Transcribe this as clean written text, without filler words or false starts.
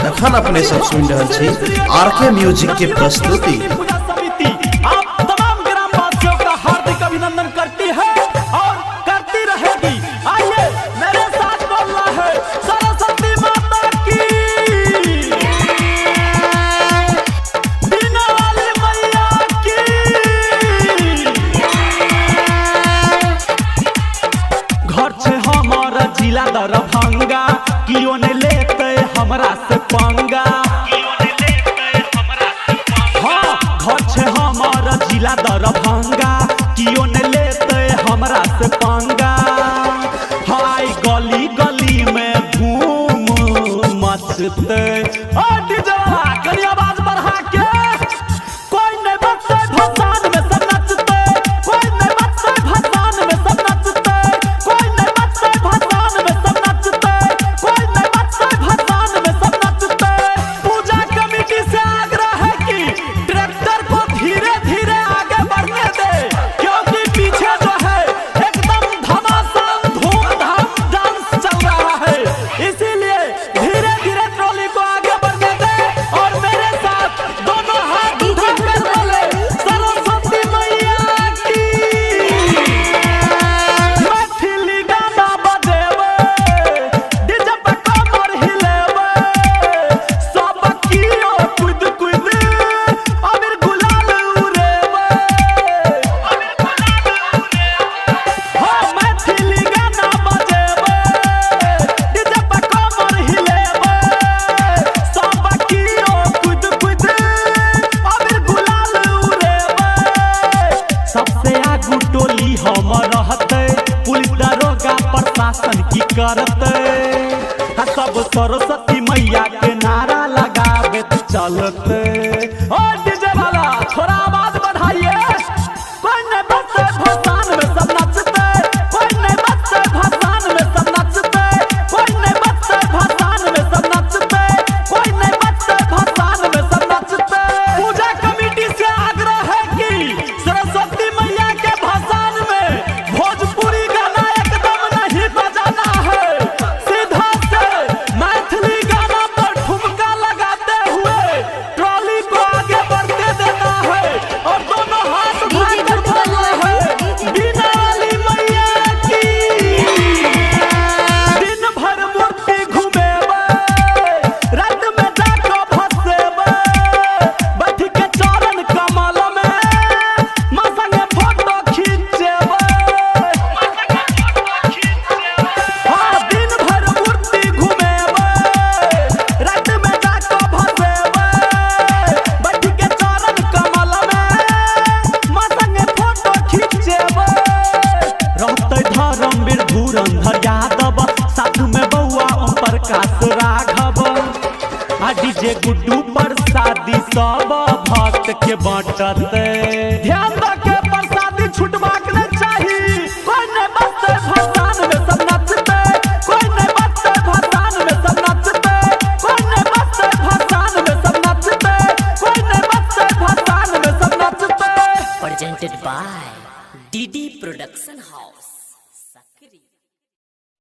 अखन अपने सब सुन रहे छी आरके म्यूजिक के प्रस्तुति। आप तमाम ग्रामवासियों का हार्दिक अभिनंदन करती है और करती रहेगी। आइए मेरे साथ बोलना है सरस्वती माता की, बीना वाली मैया की। घर से हमारा जिला दरभंगा, कियो ने लेते हमरा से पंगा। जिला दरभंगा, कियो ने लेते हमरा से पंगा। हाय गली गली में धूम मचते। कनी आवाज बढ़ा के, कोई नहीं बचते भसान में सब नचते, कोई नहीं बचते भसान में सब नचते, कोई नहीं बचते भसान में सब नचते, कोई नहीं बचते भसान में सब नचते। पूजा कमेटी से आग्रह है कि ट्रैक्टर को धीरे धीरे आगे बढ़ने दे, क्योंकि पीछे जो है एकदम धमासान धूमधाम डांस चल रहा है। इसीलिए धीरे धीरे ट्रॉली को आगे बढ़ने दे और मेरे साथ दोनों हाथ उठाकर बोले सरस्वती मैया की। मैथिली गाना बजेबे, डीजे पे कमर हिलेबे, सब कियो कुद कुद अबीर गुलाल उड़ेबे। हाँ मैथिली गाना बजेबे, डीजे पे कमर हिलेबे, सब कियो कुद कुद अबीर गुलाल उड़ेबे। सबसे आगू टोली हम रहते, पुलिस दरोगा प्रशासन की करते। सब सरस्वती मैया के नारा लगावे चलते। ओ डीजे वाला थोड़ा आवाज बढ़ाइए। कोई नहीं बचते भसान में सब नचते, कोई नहीं बचते भसान में सब नचते, कोई नहीं बचते भसान में सब नचते, कोई नहीं बचते भसान में सब नचते। पूजा कमेटी से आग्रह है कि सरस्वती मैया के भसान में भोजपुरी गाना एकदम नहीं बजाना है। सीधा से मैथिली गाना पर ठुमका लगाते हुए ट्रॉली को आगे बढ़ते देना है और दोनों हाथ उठाकर बोलना है बीना वाली मैया की। दिन भर मूर्ति घुमेबे, रात में जाकर भसेबे, बैठ के चरण कमल में माँ संगे फोटो खींचेबे। हाँ दिन भर मूर्ति घुमेबे, रात में जाकर भसेबे, बैठ के चरण कमल में माँ संगे फोटो खींचेबे। रहते धर्मवीर धुरंधर यादव, साथ में बउआ ओम प्रकाश राघव, आ डीजे गुड्डू प्रसादी सब भक्त के बांटते। ध्यान रखे प्रसादी छुटबाक नहीं चाहिए। कोई नहीं बचते भसान में सब नचते, कोई नहीं बचते भसान में सब नचते, कोई नहीं बचते भसान में सब नचते, कोई नहीं बचते भसान में सब नचते। presented by DD Production House।